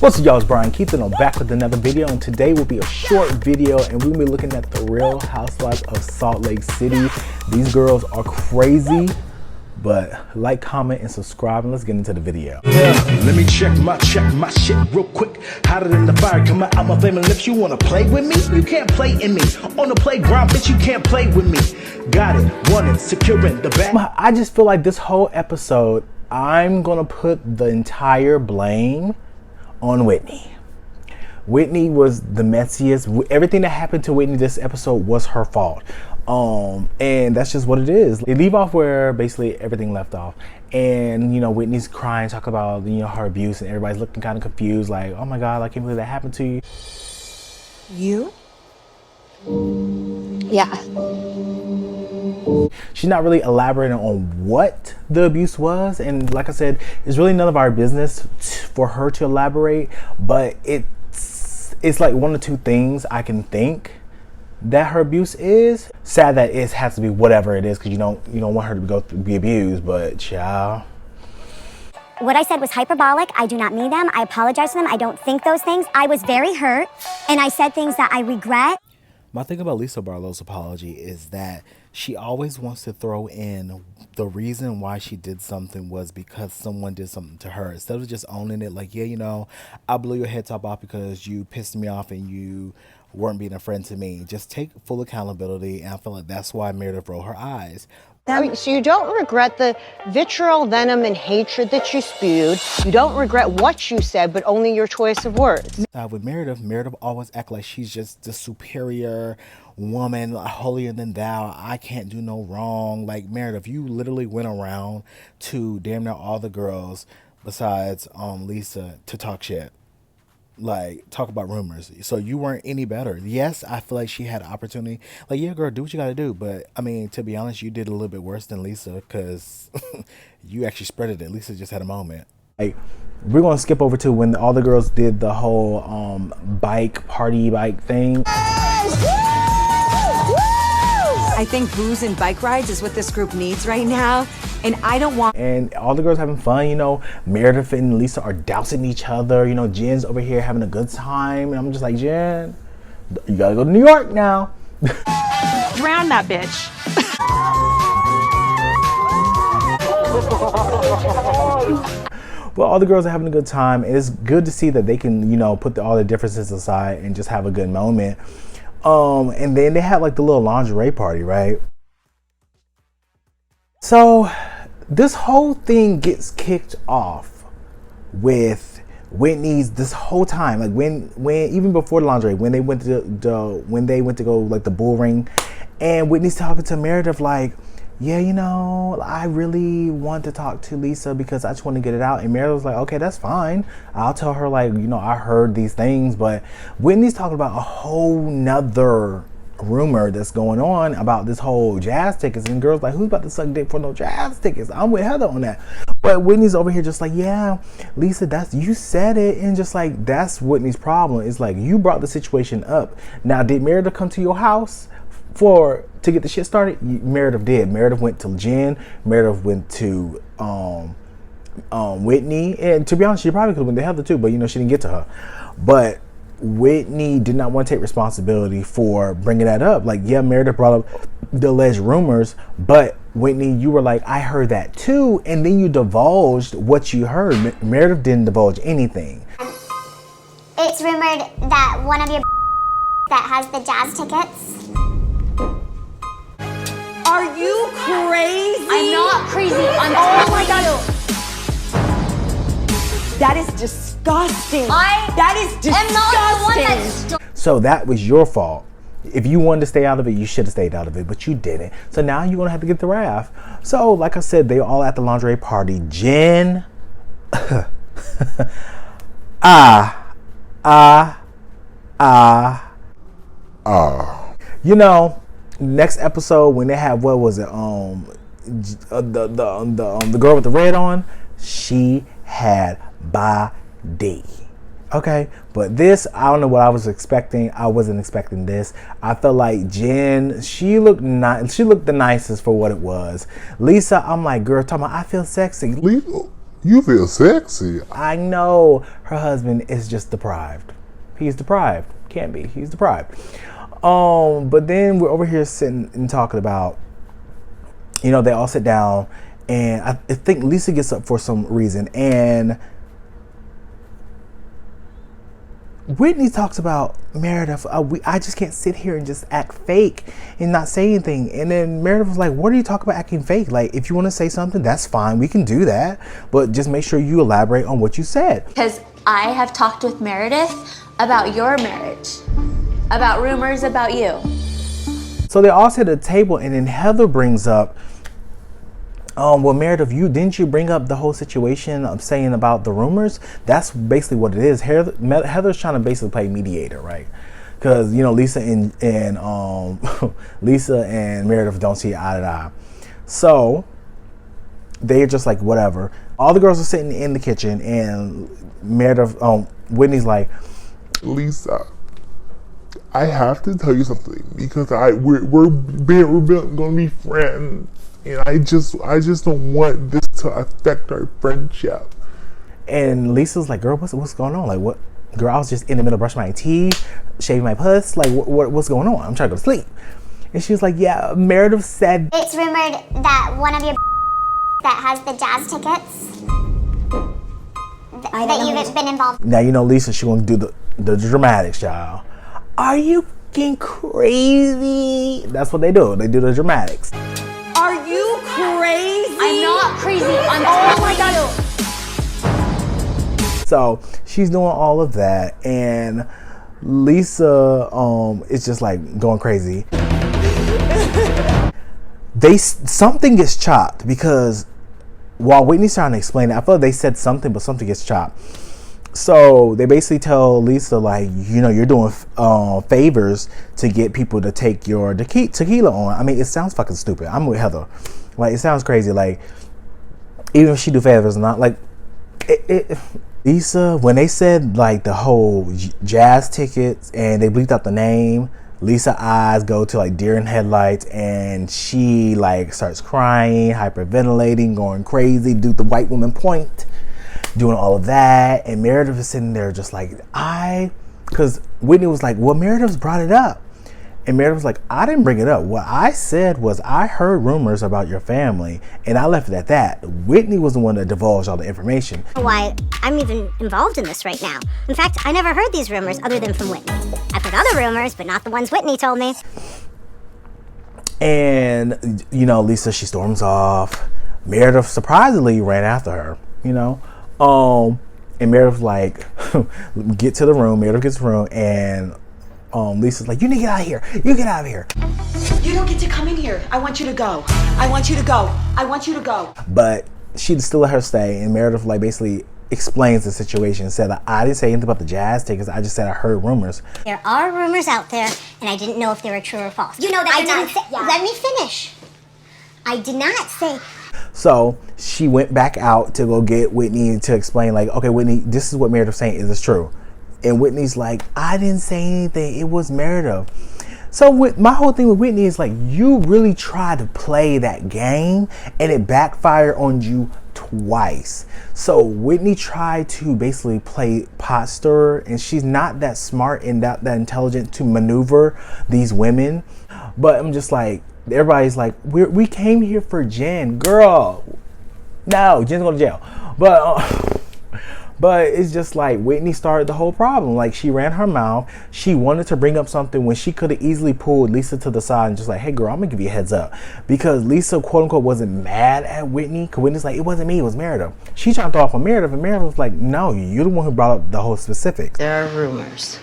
What's up, y'all? It's Brian Keith, and I'm back with another video, and today will be a short video, and we'll be looking at the Real Housewives of Salt Lake City. These girls are crazy, but like, comment, and subscribe, and let's get into the video. Let me check my shit real quick. Hotter than the fire coming out my flaming lips. You wanna play with me? You can't play in me. On the playground, bitch, you can't play with me. Got it, wanted, securing the bag. I just feel like this whole episode, I'm gonna put the entire blame on Whitney. Whitney was the messiest. Everything that happened to Whitney this episode was her fault. And that's just what it is. They leave off where basically everything left off. And, you know, Whitney's crying, talking about, you know, her abuse, and everybody's looking kind of confused, like, oh my God, I can't believe that happened to you. You? Yeah. She's not really elaborating on what the abuse was, and like I said, it's really none of our business for her to elaborate, but it's like one or two things I can think that her abuse is. Sad that it has to be whatever it is, because you don't want her to be abused, but child. What I said was hyperbolic. I do not mean them. I apologize for them. I don't think those things. I was very hurt, and I said things that I regret. My thing about Lisa Barlow's apology is that she always wants to throw in the reason why she did something was because someone did something to her, instead of just owning it like, yeah, you know, I blew your head top off because you pissed me off and you weren't being a friend to me. Just take full accountability, and I feel like that's why Meredith rolled her eyes. So you don't regret the vitriol, venom, and hatred that you spewed. You don't regret what you said, but only your choice of words. With Meredith always act like she's just the superior woman, holier than thou. I can't do no wrong. Like, Meredith, you literally went around to damn near all the girls besides Lisa to talk shit. Like, talk about rumors. So you weren't any better. Yes, I feel like she had an opportunity. Like, yeah, girl, do what you gotta do. But I mean, to be honest, you did a little bit worse than Lisa, because you actually spreaded it. Lisa just had a moment. Like, we're gonna skip over to when all the girls did the whole party bike thing. I think booze and bike rides is what this group needs right now, and I don't want. And all the girls having fun, you know. Meredith and Lisa are dousing each other. You know, Jen's over here having a good time, and I'm just like, Jen, you gotta go to New York now. Drown that bitch. Well, all the girls are having a good time, and it's good to see that they can, you know, put all the differences aside and just have a good moment. And then they had like the little lingerie party, right? So this whole thing gets kicked off with Whitney's this whole time, like when even before the lingerie, when they went to go like the bull ring, and Whitney's talking to Meredith like, yeah, you know, I really want to talk to Lisa because I just want to get it out. And Meredith was like, okay, that's fine. I'll tell her, like, you know, I heard these things. But Whitney's talking about a whole nother rumor that's going on about this whole jazz tickets. And girls like, who's about to suck dick for no jazz tickets? I'm with Heather on that. But Whitney's over here just like, yeah, Lisa, you said it. And just like, that's Whitney's problem. It's like, you brought the situation up. Now, did Meredith come to your house to get the shit started? Meredith did. Meredith went to Jen. Meredith went to Whitney, and to be honest, she probably could have went to Heather too, but you know, she didn't get to her. But Whitney did not want to take responsibility for bringing that up. Like, yeah, Meredith brought up the alleged rumors, but Whitney, you were like, I heard that too, and then you divulged what you heard. Meredith didn't divulge anything. It's rumored that one of your that has the jazz tickets. Are you crazy? I'm not crazy. Oh my God. That is disgusting. That is disgusting. Am not the one that's So that was your fault. If you wanted to stay out of it, you should have stayed out of it, but you didn't. So now you're gonna have to get the wrath. So like I said, they all at the lingerie party. Jen, you know, next episode when they have, what was it, the girl with the red on, she had body. Okay, but this, I don't know what I was expecting. I wasn't expecting this. I felt like Jen, she looked the nicest for what it was. Lisa, I'm like, girl, talking about I feel sexy. You feel sexy. I know her husband is just deprived. He's deprived. Can't be. He's deprived. But then we're over here sitting and talking about, you know, they all sit down, and I think Lisa gets up for some reason, and Whitney talks about Meredith. I just can't sit here and just act fake and not say anything. And then Meredith was like, what are you talking about acting fake? Like, if you want to say something, that's fine. We can do that. But just make sure you elaborate on what you said. Because I have talked with Meredith about your marriage, about rumors about you. So they all sit at the table, and then Heather brings up, well, Meredith, didn't you bring up the whole situation of saying about the rumors? That's basically what it is. Heather's trying to basically play mediator, right? Because, you know, Lisa and Lisa and Meredith don't see eye to eye. So they're just like, whatever. All the girls are sitting in the kitchen, and Meredith, Whitney's like, Lisa, I have to tell you something, because we're gonna be friends. And I just don't want this to affect our friendship. And Lisa's like, girl, what's going on? Like, what? Girl, I was just in the middle of brushing my teeth, shaving my puss. Like, what's going on? I'm trying to go to sleep. And she was like, yeah, Meredith said. It's rumored that one of your that has the jazz tickets, that you've been involved. Now, you know, Lisa, she want to do the dramatics, y'all. Are you fucking crazy? That's what they do. They do the dramatics. Are you crazy? I'm not crazy. Oh my God. So she's doing all of that, and Lisa is just like going crazy. Something gets chopped, because while Whitney's trying to explain it, I feel like they said something, but something gets chopped. So they basically tell Lisa, like, you know, you're doing favors to get people to take your tequila on. I mean, it sounds fucking stupid. I'm with Heather. Like, it sounds crazy. Like, even if she do favors or not, like, Lisa, when they said, like, the whole jazz tickets and they bleeped out the name, Lisa's eyes go to, like, deer in headlights, and she, like, starts crying, hyperventilating, going crazy, do the white woman point, doing all of that. And Meredith is sitting there just like, because Whitney was like, well, Meredith's brought it up. And Meredith was like, I didn't bring it up. What I said was, I heard rumors about your family, and I left it at that. Whitney was the one that divulged all the information. Why, I'm even involved in this right now. In fact, I never heard these rumors other than from Whitney. I've heard other rumors, but not the ones Whitney told me. And, you know, Lisa, she storms off. Meredith surprisingly ran after her, you know. And Meredith's like, get to the room. Meredith gets to the room, and Lisa's like, you need to get out of here. You get out of here. You don't get to come in here. I want you to go. I want you to go. I want you to go. But she still let her stay, and Meredith, like, basically explains the situation. Said, I didn't say anything about the jazz tickets. I just said I heard rumors. There are rumors out there, and I didn't know if they were true or false. You know that I didn't say. Yeah. Let me finish. I did not say. So she went back out to go get Whitney to explain, like, okay, Whitney, this is what Meredith's saying. Is this true? And Whitney's like, I didn't say anything. It was Meredith. So my whole thing with Whitney is like, you really tried to play that game, and it backfired on you twice. So Whitney tried to basically play pot stirrer, and she's not that smart and that intelligent to maneuver these women. But I'm just like, everybody's like, we came here for Jen. Girl, no, Jen's going to jail. But it's just like, Whitney started the whole problem. Like, she ran her mouth. She wanted to bring up something when she could have easily pulled Lisa to the side and just like, hey girl, I'm gonna give you a heads up. Because Lisa, quote unquote, wasn't mad at Whitney. Because Whitney's like, it wasn't me, it was Meredith. She tried to throw off on Meredith, and Meredith was like, no, you're the one who brought up the whole specifics. There are rumors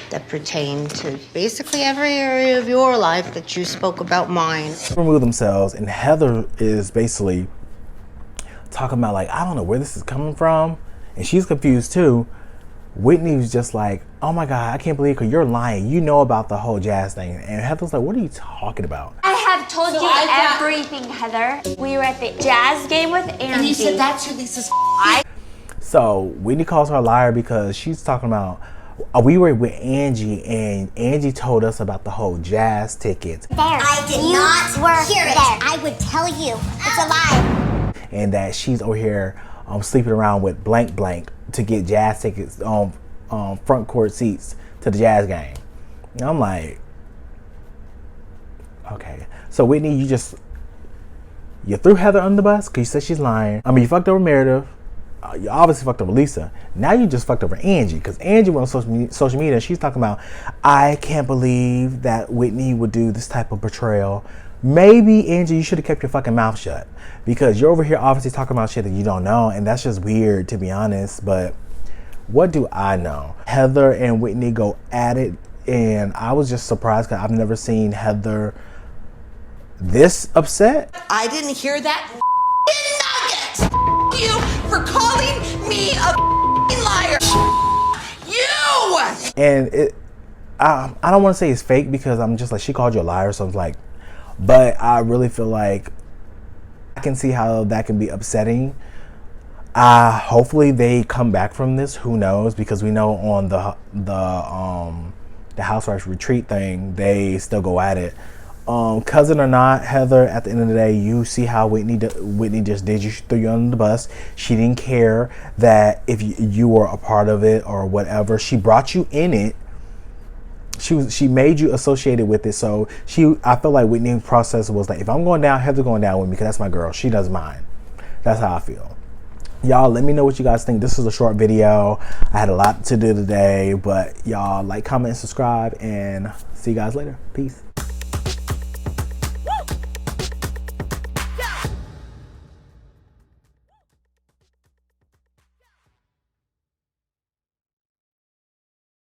that pertain to basically every area of your life that you spoke about mine. Remove themselves, and Heather is basically talking about, like, I don't know where this is coming from. And she's confused too. Whitney was just like, oh my God, I can't believe it, you're lying. You know about the whole jazz thing. And Heather's like, what are you talking about? I have told you everything, Heather. We were at the jazz game with Angie. And you said that's who Lisa's So Whitney calls her a liar because she's talking about, we were with Angie, and Angie told us about the whole jazz tickets. I did not hear it. I would tell you it's a lie. And that she's over here sleeping around with blank blank to get Jazz tickets on front court seats to the Jazz game. And I'm like, okay. So Whitney, you threw Heather under the bus because you said she's lying. I mean, you fucked over Meredith. You obviously fucked over Lisa. Now you just fucked over Angie, because Angie went on social media and she's talking about, I can't believe that Whitney would do this type of betrayal. Maybe, Angie, you should have kept your fucking mouth shut, because you're over here obviously talking about shit that you don't know, and that's just weird, to be honest. But what do I know? Heather and Whitney go at it, and I was just surprised because I've never seen Heather this upset. I didn't hear that nugget. You for calling me a liar. You. And I don't want to say it's fake, because I'm just like, she called you a liar, so I was like, but I really feel like I can see how that can be upsetting. Hopefully they come back from this. Who knows? Because we know on the Housewives retreat thing, they still go at it. Cousin or not, Heather, at the end of the day, you see how Whitney just did. You threw you under the bus. She didn't care that if you were a part of it or whatever. She brought you in it. She made you associated with it. So I feel like Whitney's process was like, if I'm going down, Heather's going down with me, because that's my girl. She does mine. That's how I feel. Y'all, let me know what you guys think. This is a short video. I had a lot to do today, but y'all like, comment, and subscribe, and see you guys later. Peace.